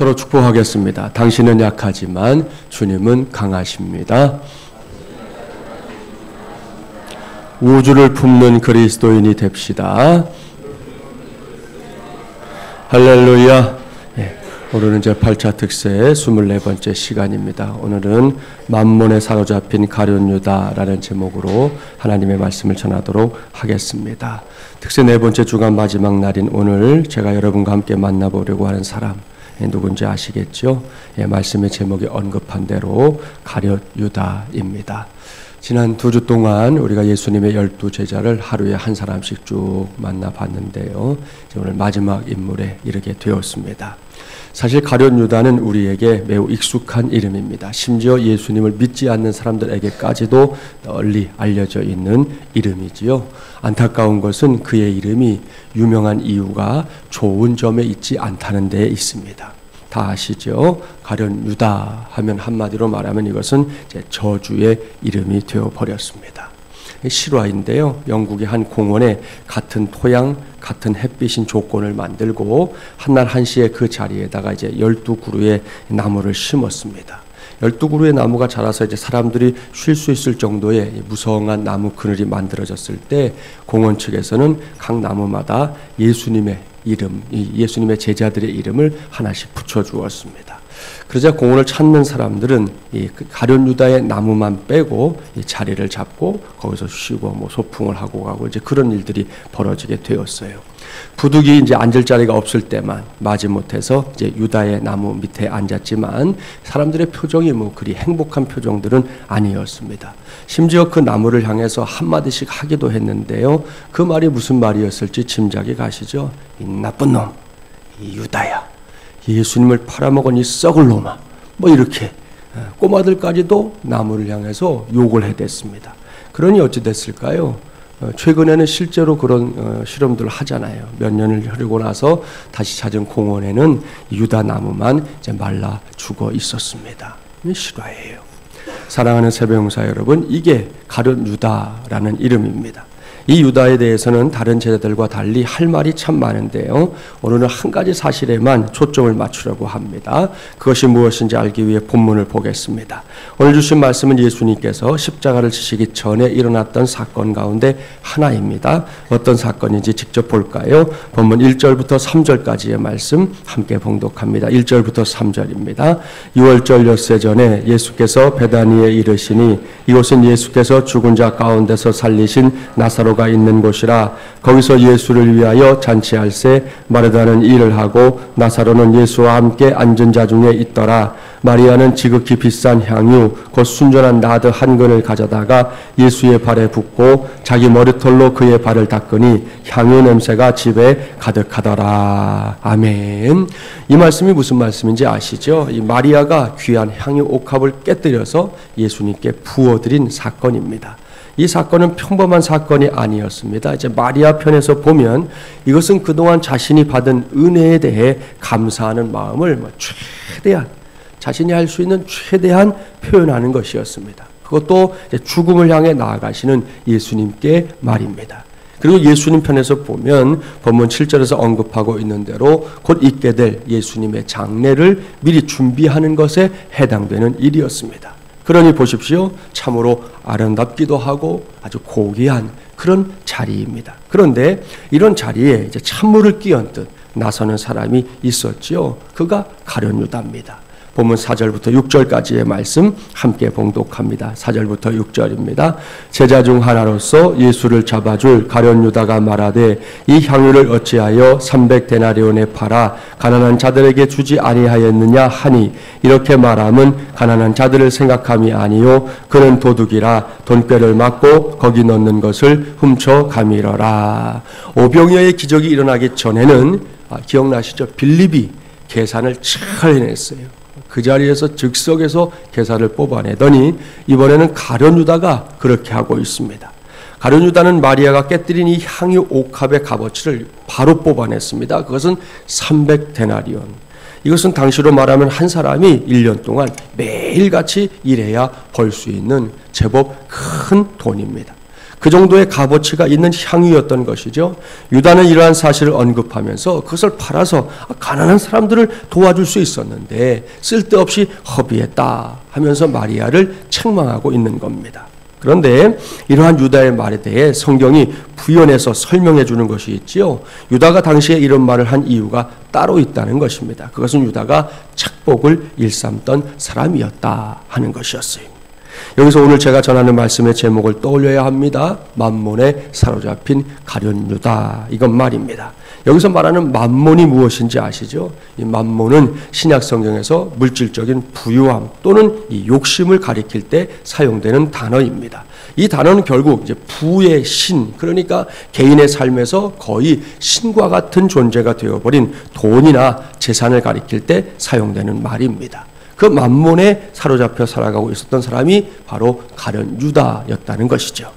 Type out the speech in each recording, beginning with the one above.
서로 축복하겠습니다. 당신은 약하지만 주님은 강하십니다. 우주를 품는 그리스도인이 됩시다. 할렐루야. 오늘은 제8차 특세의 24번째 시간입니다. 오늘은 만몬에 사로잡힌 가룟 유다라는 제목으로 하나님의 말씀을 전하도록 하겠습니다. 특세 4번째 주간 마지막 날인 오늘 제가 여러분과 함께 만나보려고 하는 사람 누군지 아시겠죠? 말씀의 제목이 언급한 대로 가룟 유다입니다. 지난 2주 동안 우리가 예수님의 12제자를 하루에 한 사람씩 쭉 만나봤는데요. 오늘 마지막 인물에 이르게 되었습니다. 사실 가룟 유다는 우리에게 매우 익숙한 이름입니다. 심지어 예수님을 믿지 않는 사람들에게까지도 널리 알려져 있는 이름이지요. 안타까운 것은 그의 이름이 유명한 이유가 좋은 점에 있지 않다는 데에 있습니다. 다 아시죠? 가룟 유다 하면 한마디로 말하면 이것은 이제 저주의 이름이 되어버렸습니다. 실화인데요. 영국의 한 공원에 같은 토양, 같은 햇빛인 조건을 만들고 한날 한시에 그 자리에다가 이제 12그루의 나무를 심었습니다. 12그루의 나무가 자라서 이제 사람들이 쉴 수 있을 정도의 무성한 나무 그늘이 만들어졌을 때 공원 측에서는 각 나무마다 예수님의 이름, 예수님의 제자들의 이름을 하나씩 붙여주었습니다. 그러자 공원을 찾는 사람들은 이 가룟 유다의 나무만 빼고 이 자리를 잡고 거기서 쉬고 소풍을 하고 가고 이제 그런 일들이 벌어지게 되었어요. 부득이 이제 앉을 자리가 없을 때만 마지못해서 이제 유다의 나무 밑에 앉았지만 사람들의 표정이 그리 행복한 표정들은 아니었습니다. 심지어 그 나무를 향해서 한마디씩 하기도 했는데요. 그 말이 무슨 말이었을지 짐작이 가시죠? 이 나쁜 놈, 이 유다야. 예수님을 팔아먹은 이 썩을 놈아. 이렇게 꼬마들까지도 나무를 향해서 욕을 해댔습니다. 그러니 어찌 됐을까요? 최근에는 실제로 그런 실험들을 하잖아요. 몇 년을 흐르고 나서 다시 찾은 공원에는 유다 나무만 이제 말라 죽어 있었습니다. 실화예요. 사랑하는 세배용사 여러분, 이게 가룟 유다라는 이름입니다. 이 유다에 대해서는 다른 제자들과 달리 할 말이 참 많은데요. 오늘은 한 가지 사실에만 초점을 맞추려고 합니다. 그것이 무엇인지 알기 위해 본문을 보겠습니다. 오늘 주신 말씀은 예수님께서 십자가를 지시기 전에 일어났던 사건 가운데 하나입니다. 어떤 사건인지 직접 볼까요? 본문 1절부터 3절까지의 말씀 함께 봉독합니다. 1절부터 3절입니다. 6월절 엿새 전에 예수께서 베다니에 이르시니 이곳은 예수께서 죽은 자 가운데서 살리신 나사로가 있는 곳이라. 거기서 예수를 위하여 잔치할새 마르다는 일을 하고 나사로는 예수와 함께 앉은 자 중에 있더라. 마리아는 지극히 비싼 향유 곧 순전한 나드 한 근을 가져다가 예수의 발에 붓고 자기 머리털로 그의 발을 닦으니 향유 냄새가 집에 가득하더라. 아멘. 이 말씀이 무슨 말씀인지 아시죠? 이 마리아가 귀한 향유 옥합을 깨뜨려서 예수님께 부어드린 사건입니다. 이 사건은 평범한 사건이 아니었습니다. 이제 마리아 편에서 보면 이것은 그동안 자신이 받은 은혜에 대해 감사하는 마음을 최대한 자신이 할 수 있는 최대한 표현하는 것이었습니다. 그것도 죽음을 향해 나아가시는 예수님께 말입니다. 그리고 예수님 편에서 보면 본문 7절에서 언급하고 있는 대로 곧 있게 될 예수님의 장례를 미리 준비하는 것에 해당되는 일이었습니다. 그러니 보십시오. 참으로 아름답기도 하고 아주 고귀한 그런 자리입니다. 그런데 이런 자리에 이제 찬물을 끼얹듯 나서는 사람이 있었지요. 그가 가룟 유다입니다. 본문 4절부터 6절까지의 말씀 함께 봉독합니다. 4절부터 6절입니다. 제자 중 하나로서 예수를 잡아줄 가룟 유다가 말하되 이 향유를 어찌하여 300데나리온에 팔아 가난한 자들에게 주지 아니하였느냐 하니 이렇게 말함은 가난한 자들을 생각함이 아니요 그는 도둑이라 돈꾀를 맞고 거기 넣는 것을 훔쳐 가미러라. 오병이어의 기적이 일어나기 전에는 기억나시죠? 빌립이 계산을 잘 해냈어요. 그 자리에서 즉석에서 계산을 뽑아내더니 이번에는 가룟 유다가 그렇게 하고 있습니다. 가룟 유다는 마리아가 깨뜨린 이 향유 옥합의 값어치를 바로 뽑아냈습니다. 그것은 300데나리온. 이것은 당시로 말하면 한 사람이 1년 동안 매일같이 일해야 벌 수 있는 제법 큰 돈입니다. 그 정도의 값어치가 있는 향유였던 것이죠. 유다는 이러한 사실을 언급하면서 그것을 팔아서 가난한 사람들을 도와줄 수 있었는데 쓸데없이 허비했다 하면서 마리아를 책망하고 있는 겁니다. 그런데 이러한 유다의 말에 대해 성경이 부연해서 설명해 주는 것이 있지요. 유다가 당시에 이런 말을 한 이유가 따로 있다는 것입니다. 그것은 유다가 착복을 일삼던 사람이었다 하는 것이었어요. 여기서 오늘 제가 전하는 말씀의 제목을 떠올려야 합니다. 만몬에 사로잡힌 가룟 유다, 이건 말입니다. 여기서 말하는 만몬이 무엇인지 아시죠? 이 만몬은 신약 성경에서 물질적인 부유함 또는 이 욕심을 가리킬 때 사용되는 단어입니다. 이 단어는 결국 이제 부의 신, 그러니까 개인의 삶에서 거의 신과 같은 존재가 되어버린 돈이나 재산을 가리킬 때 사용되는 말입니다. 그 만몬에 사로잡혀 살아가고 있었던 사람이 바로 가룟 유다였다는 것이죠.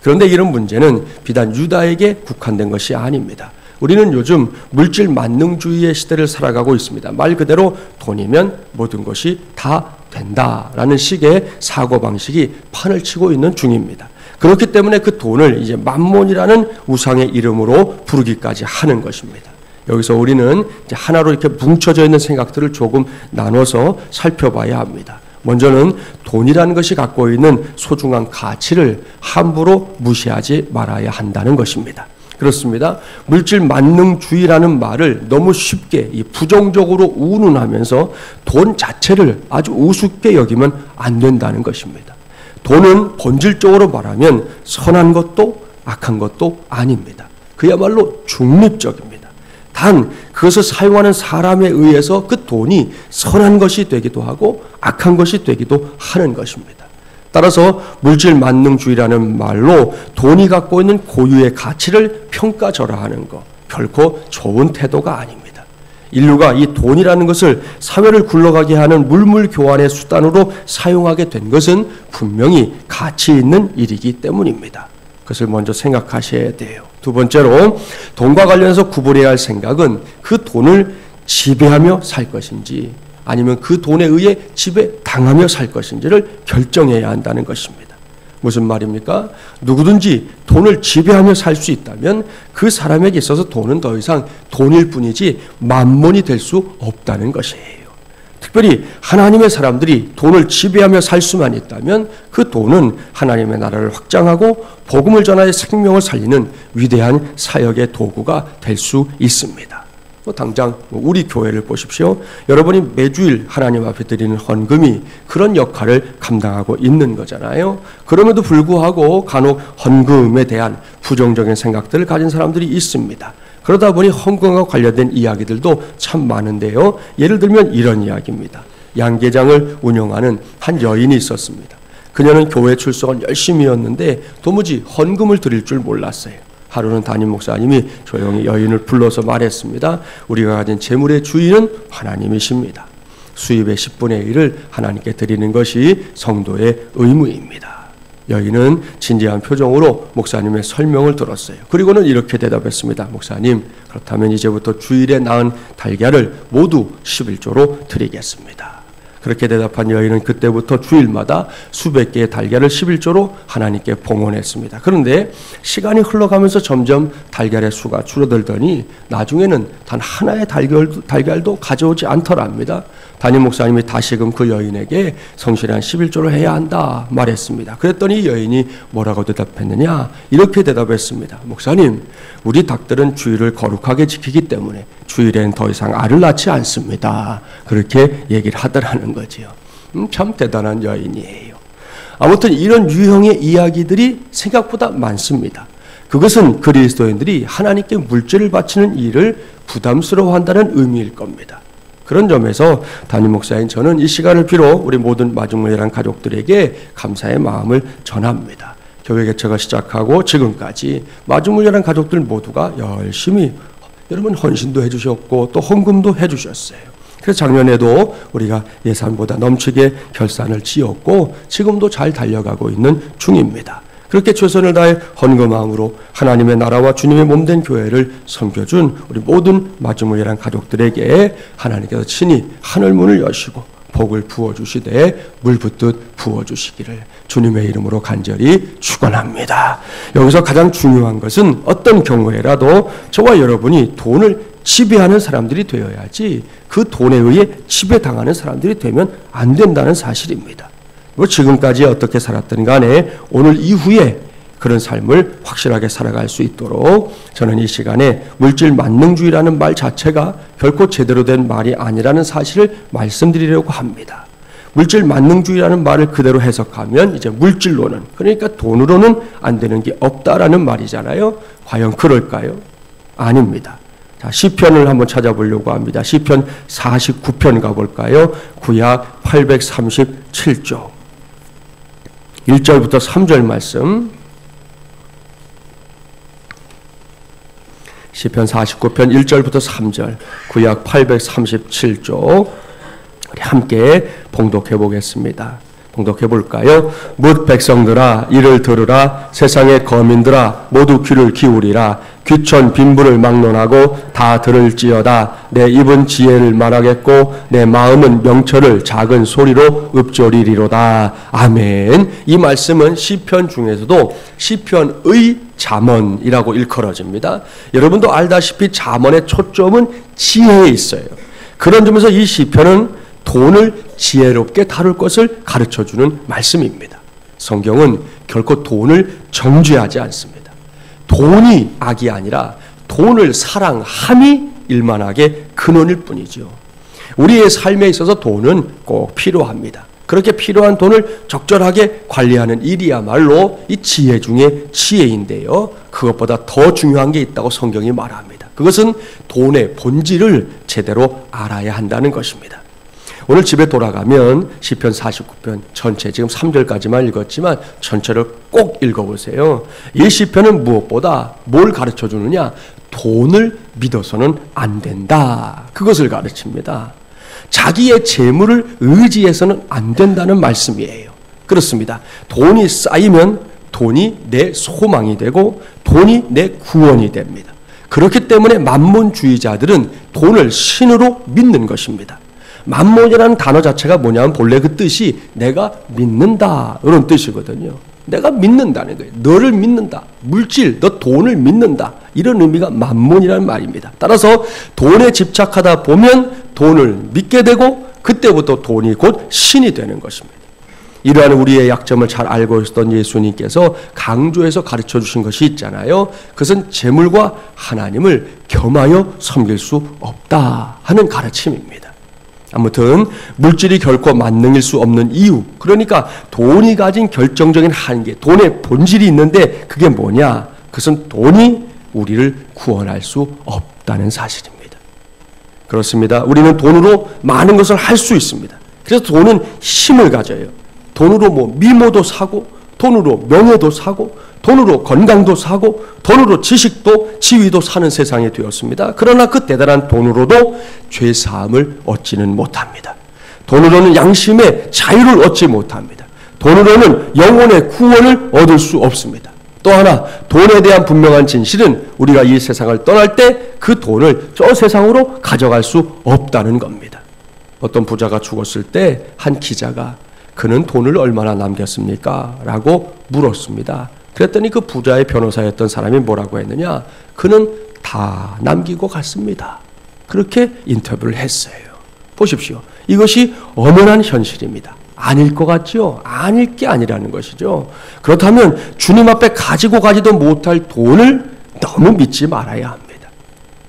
그런데 이런 문제는 비단 유다에게 국한된 것이 아닙니다. 우리는 요즘 물질 만능주의의 시대를 살아가고 있습니다. 말 그대로 돈이면 모든 것이 다 된다라는 식의 사고방식이 판을 치고 있는 중입니다. 그렇기 때문에 그 돈을 이제 만몬이라는 우상의 이름으로 부르기까지 하는 것입니다. 여기서 우리는 이제 하나로 이렇게 뭉쳐져 있는 생각들을 조금 나눠서 살펴봐야 합니다. 먼저는 돈이라는 것이 갖고 있는 소중한 가치를 함부로 무시하지 말아야 한다는 것입니다. 그렇습니다. 물질 만능주의라는 말을 너무 쉽게 부정적으로 운운하면서 돈 자체를 아주 우습게 여기면 안 된다는 것입니다. 돈은 본질적으로 말하면 선한 것도 악한 것도 아닙니다. 그야말로 중립적입니다. 단 그것을 사용하는 사람에 의해서 그 돈이 선한 것이 되기도 하고 악한 것이 되기도 하는 것입니다. 따라서 물질 만능주의라는 말로 돈이 갖고 있는 고유의 가치를 평가절하하는 것, 결코 좋은 태도가 아닙니다. 인류가 이 돈이라는 것을 사회를 굴러가게 하는 물물 교환의 수단으로 사용하게 된 것은 분명히 가치 있는 일이기 때문입니다. 그것을 먼저 생각하셔야 돼요. 두 번째로 돈과 관련해서 구분해야 할 생각은 그 돈을 지배하며 살 것인지 아니면 그 돈에 의해 지배당하며 살 것인지를 결정해야 한다는 것입니다. 무슨 말입니까? 누구든지 돈을 지배하며 살 수 있다면 그 사람에게 있어서 돈은 더 이상 돈일 뿐이지 만몬이 될 수 없다는 것이에요. 특별히 하나님의 사람들이 돈을 지배하며 살 수만 있다면 그 돈은 하나님의 나라를 확장하고 복음을 전하여 생명을 살리는 위대한 사역의 도구가 될 수 있습니다. 당장 우리 교회를 보십시오. 여러분이 매주일 하나님 앞에 드리는 헌금이 그런 역할을 감당하고 있는 거잖아요. 그럼에도 불구하고 간혹 헌금에 대한 부정적인 생각들을 가진 사람들이 있습니다. 그러다 보니 헌금과 관련된 이야기들도 참 많은데요. 예를 들면 이런 이야기입니다. 양계장을 운영하는 한 여인이 있었습니다. 그녀는 교회 출석을 열심히 했는데 도무지 헌금을 드릴 줄 몰랐어요. 하루는 담임 목사님이 조용히 여인을 불러서 말했습니다. 우리가 가진 재물의 주인은 하나님이십니다. 수입의 10분의 1을 하나님께 드리는 것이 성도의 의무입니다. 여인은 진지한 표정으로 목사님의 설명을 들었어요. 그리고는 이렇게 대답했습니다. 목사님, 그렇다면 이제부터 주일에 낳은 달걀을 모두 11조로 드리겠습니다. 그렇게 대답한 여인은 그때부터 주일마다 수백 개의 달걀을 11조로 하나님께 봉헌했습니다. 그런데 시간이 흘러가면서 점점 달걀의 수가 줄어들더니 나중에는 단 하나의 달걀도 가져오지 않더랍니다. 담임 목사님이 다시금 그 여인에게 성실한 11조를 해야 한다 말했습니다. 그랬더니 여인이 뭐라고 대답했느냐? 이렇게 대답했습니다. 목사님, 우리 닭들은 주일을 거룩하게 지키기 때문에 주일엔 더 이상 알을 낳지 않습니다. 그렇게 얘기를 하더라는 거지요. 참 대단한 여인이에요. 아무튼 이런 유형의 이야기들이 생각보다 많습니다. 그것은 그리스도인들이 하나님께 물질을 바치는 일을 부담스러워한다는 의미일 겁니다. 그런 점에서 담임 목사인 저는 이 시간을 빌어 우리 모든 마중물이란 가족들에게 감사의 마음을 전합니다. 교회 개척을 시작하고 지금까지 마중물이란 가족들 모두가 열심히 여러분 헌신도 해주셨고 또 헌금도 해주셨어요. 그래서 작년에도 우리가 예산보다 넘치게 결산을 지었고 지금도 잘 달려가고 있는 중입니다. 그렇게 최선을 다해 헌금함으로 하나님의 나라와 주님의 몸된 교회를 섬겨준 우리 모든 마중물이란 가족들에게 하나님께서 친히 하늘문을 여시고 복을 부어주시되 물 붓듯 부어주시기를 주님의 이름으로 간절히 축원합니다. 여기서 가장 중요한 것은 어떤 경우에라도 저와 여러분이 돈을 지배하는 사람들이 되어야지 그 돈에 의해 지배당하는 사람들이 되면 안 된다는 사실입니다. 뭐 지금까지 어떻게 살았든 간에 오늘 이후에 그런 삶을 확실하게 살아갈 수 있도록 저는 이 시간에 물질 만능주의라는 말 자체가 결코 제대로 된 말이 아니라는 사실을 말씀드리려고 합니다. 물질 만능주의라는 말을 그대로 해석하면 이제 물질로는, 그러니까 돈으로는 안 되는 게 없다라는 말이잖아요. 과연 그럴까요? 아닙니다. 자, 시편을 한번 찾아보려고 합니다. 시편 49편 가볼까요? 구약 837쪽 1절부터 3절 말씀. 시편 49편 1절부터 3절 구약 837쪽 우리 함께 봉독해 보겠습니다. 봉독해 볼까요? 뭇 백성들아 이를 들으라. 세상의 거민들아 모두 귀를 기울이라. 귀천 빈부를 막론하고 다 들을지어다. 내 입은 지혜를 말하겠고 내 마음은 명철을 작은 소리로 읊조리리로다. 아멘. 이 말씀은 시편 중에서도 시편의 잠언이라고 일컬어집니다. 여러분도 알다시피 잠언의 초점은 지혜에 있어요. 그런 점에서 이 시편은 돈을 지혜롭게 다룰 것을 가르쳐주는 말씀입니다. 성경은 결코 돈을 정죄하지 않습니다. 돈이 악이 아니라 돈을 사랑함이 일만하게 근원일 뿐이죠. 우리의 삶에 있어서 돈은 꼭 필요합니다. 그렇게 필요한 돈을 적절하게 관리하는 일이야말로 이 지혜 중에 지혜인데요. 그것보다 더 중요한 게 있다고 성경이 말합니다. 그것은 돈의 본질을 제대로 알아야 한다는 것입니다. 오늘 집에 돌아가면 시편 49편 전체, 지금 3절까지만 읽었지만 전체를 꼭 읽어보세요. 이 시편은 무엇보다 뭘 가르쳐주느냐? 돈을 믿어서는 안 된다. 그것을 가르칩니다. 자기의 재물을 의지해서는 안 된다는 말씀이에요. 그렇습니다. 돈이 쌓이면 돈이 내 소망이 되고 돈이 내 구원이 됩니다. 그렇기 때문에 만몬주의자들은 돈을 신으로 믿는 것입니다. 만몬이라는 단어 자체가 뭐냐면 본래 그 뜻이 내가 믿는다 이런 뜻이거든요. 내가 믿는다는 거예요. 너를 믿는다. 물질, 너 돈을 믿는다. 이런 의미가 만몬이라는 말입니다. 따라서 돈에 집착하다 보면 돈을 믿게 되고 그때부터 돈이 곧 신이 되는 것입니다. 이러한 우리의 약점을 잘 알고 있었던 예수님께서 강조해서 가르쳐 주신 것이 있잖아요. 그것은 재물과 하나님을 겸하여 섬길 수 없다 하는 가르침입니다. 아무튼 물질이 결코 만능일 수 없는 이유, 그러니까 돈이 가진 결정적인 한계, 돈의 본질이 있는데 그게 뭐냐? 그것은 돈이 우리를 구원할 수 없다는 사실입니다. 그렇습니다. 우리는 돈으로 많은 것을 할 수 있습니다. 그래서 돈은 힘을 가져요. 돈으로 뭐 미모도 사고, 돈으로 명예도 사고, 돈으로 건강도 사고, 돈으로 지식도 지위도 사는 세상이 되었습니다. 그러나 그 대단한 돈으로도 죄사함을 얻지는 못합니다. 돈으로는 양심의 자유를 얻지 못합니다. 돈으로는 영혼의 구원을 얻을 수 없습니다. 또 하나, 돈에 대한 분명한 진실은 우리가 이 세상을 떠날 때 그 돈을 저 세상으로 가져갈 수 없다는 겁니다. 어떤 부자가 죽었을 때 한 기자가 그는 돈을 얼마나 남겼습니까? 라고 물었습니다. 그랬더니 그 부자의 변호사였던 사람이 뭐라고 했느냐? 그는 다 남기고 갔습니다. 그렇게 인터뷰를 했어요. 보십시오. 이것이 엄연한 현실입니다. 아닐 것 같죠? 아닐 게 아니라는 것이죠. 그렇다면 주님 앞에 가지고 가지도 못할 돈을 너무 믿지 말아야 합니다.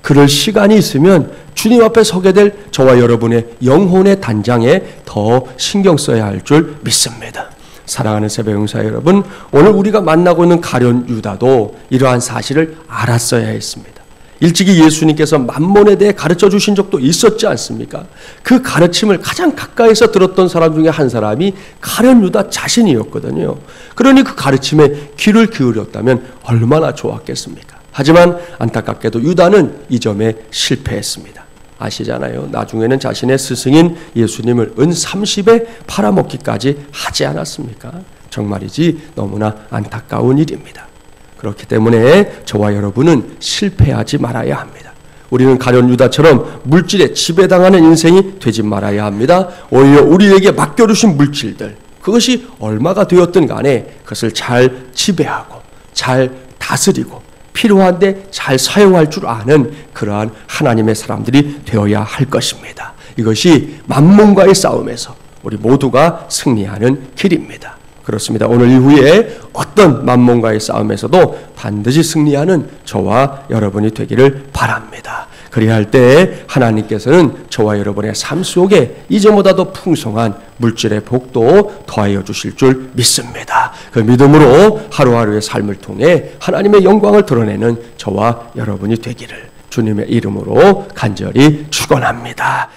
그럴 시간이 있으면 주님 앞에 서게 될 저와 여러분의 영혼의 단장에 더 신경 써야 할 줄 믿습니다. 사랑하는 새벽영사 여러분, 오늘 우리가 만나고 있는 가룟 유다도 이러한 사실을 알았어야 했습니다. 일찍이 예수님께서 만몬에 대해 가르쳐 주신 적도 있었지 않습니까? 그 가르침을 가장 가까이서 들었던 사람 중에 한 사람이 가룟 유다 자신이었거든요. 그러니 그 가르침에 귀를 기울였다면 얼마나 좋았겠습니까? 하지만 안타깝게도 유다는 이 점에 실패했습니다. 아시잖아요. 나중에는 자신의 스승인 예수님을 은 30에 팔아먹기까지 하지 않았습니까? 정말이지 너무나 안타까운 일입니다. 그렇기 때문에 저와 여러분은 실패하지 말아야 합니다. 우리는 가룟 유다처럼 물질에 지배당하는 인생이 되지 말아야 합니다. 오히려 우리에게 맡겨주신 물질들, 그것이 얼마가 되었든 간에 그것을 잘 지배하고 잘 다스리고 필요한데 잘 사용할 줄 아는 그러한 하나님의 사람들이 되어야 할 것입니다. 이것이 만몬과의 싸움에서 우리 모두가 승리하는 길입니다. 그렇습니다. 오늘 이후에 어떤 만몬과의 싸움에서도 반드시 승리하는 저와 여러분이 되기를 바랍니다. 그리야 할 때 하나님께서는 저와 여러분의 삶 속에 이전보다도 풍성한 물질의 복도 더하여 주실 줄 믿습니다. 그 믿음으로 하루하루의 삶을 통해 하나님의 영광을 드러내는 저와 여러분이 되기를 주님의 이름으로 간절히 축원합니다.